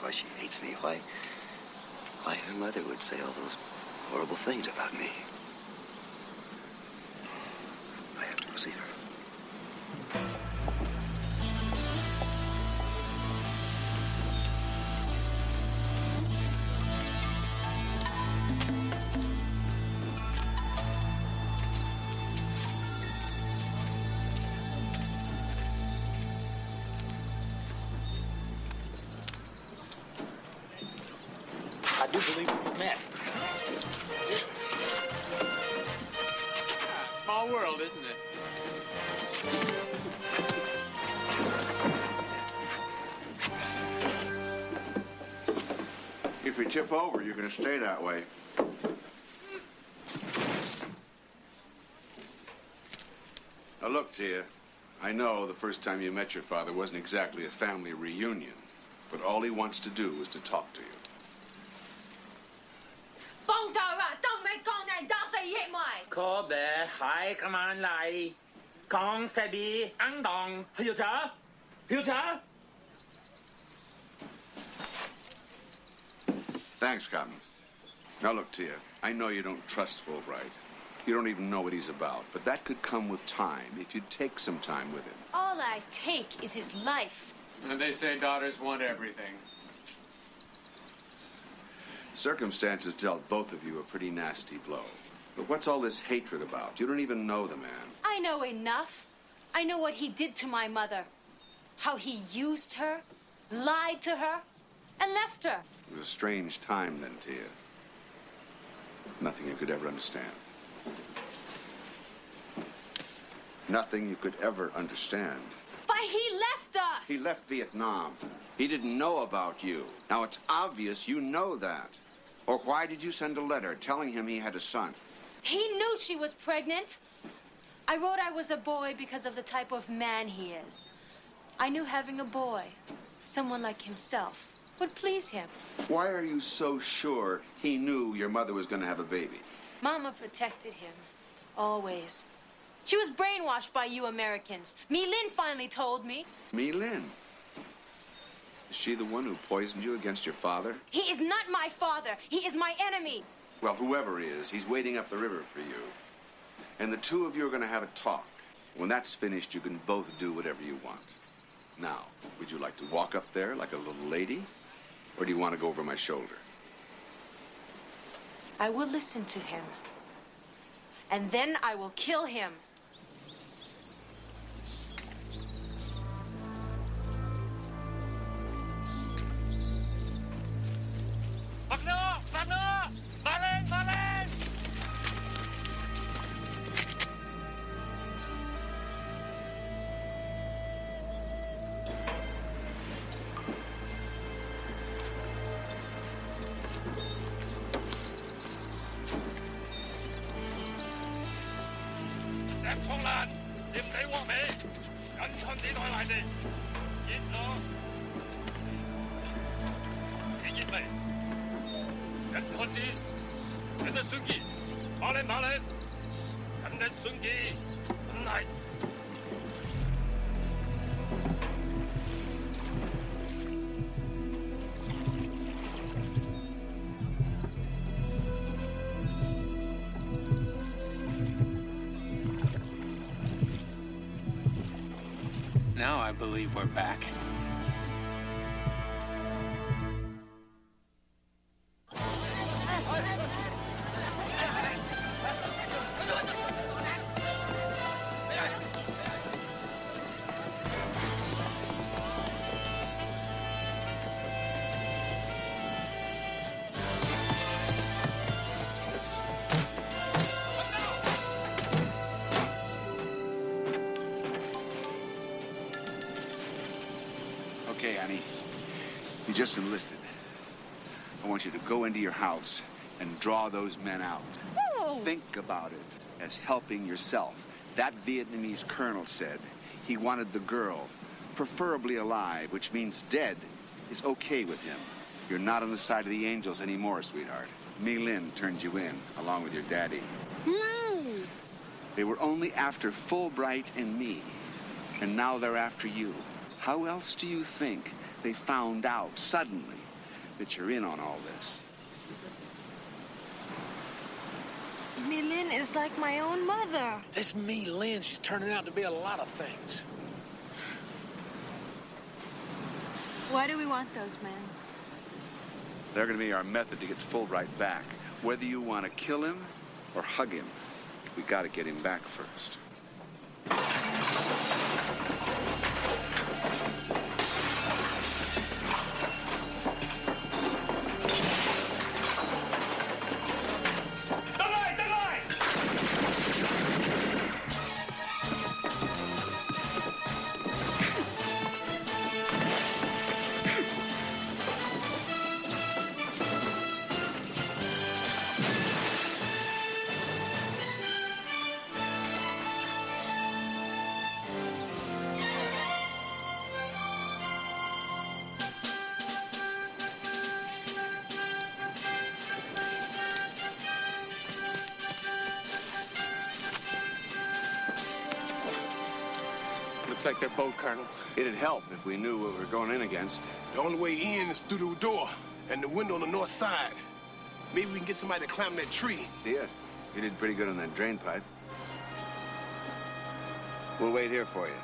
why she hates me, why her mother would say all those horrible things about me. I have to go see her. I do believe we met. Small world, isn't it? If you tip over, you're going to stay that way. Now look, Tia, I know the first time you met your father wasn't exactly a family reunion, but all he wants to do is to talk to you. 幫到啊，都未講人打死葉埋。可別係咁樣嚟，講實啲硬當，要查，要查。Thanks, Cotton. Now look, Tia, I know you don't trust Fulbright. You don't even know what he's about, but that could come with time if you'd take some time with him. All I take is his life. And they say daughters want everything. Circumstances dealt both of you a pretty nasty blow. But what's all this hatred about? You don't even know the man. I know enough. I know what he did to my mother. How he used her, lied to her, and left her. It was a strange time then, Tia. Nothing you could ever understand. Nothing you could ever understand. But he left us! He left Vietnam. He didn't know about you. Now, it's obvious you know that. Or why did you send a letter telling him he had a son? He knew she was pregnant. I wrote I was a boy because of the type of man he is. I knew having a boy, someone like himself, would please him. Why are you so sure he knew your mother was going to have a baby? Mama protected him, always. She was brainwashed by you Americans. Mi Lin finally told me. Mi Lin? Is she the one who poisoned you against your father? He is not my father. He is my enemy. Well, whoever he is, he's waiting up the river for you. And the two of you are going to have a talk. When that's finished, you can both do whatever you want. Now, would you like to walk up there like a little lady? Or do you want to go over my shoulder? I will listen to him. And then I will kill him. Now I believe we're back. Okay, Annie. You just enlisted. I want you to go into your house and draw those men out. Oh. Think about it as helping yourself. That Vietnamese colonel said he wanted the girl, preferably alive, which means dead, is okay with him. You're not on the side of the angels anymore, sweetheart. Mi Lin turned you in, along with your daddy. They were only after Fulbright and me, and now they're after you. How else do you think they found out suddenly that you're in on all this. Me Lynn is like my own mother. This me Lynn, she's turning out to be a lot of things. Why do we want those men? They're going to be our method to get full right back. Whether you want to kill him or hug him, we got to get him back first. Looks like their boat, Colonel. It'd help if we knew what we were going in against. The only way in is through the door and the window on the north side. Maybe we can get somebody to climb that tree. See ya. You did pretty good on that drain pipe. We'll wait here for you.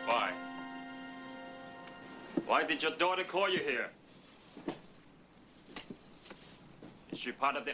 Why? Why did your daughter call you here? Is she part of the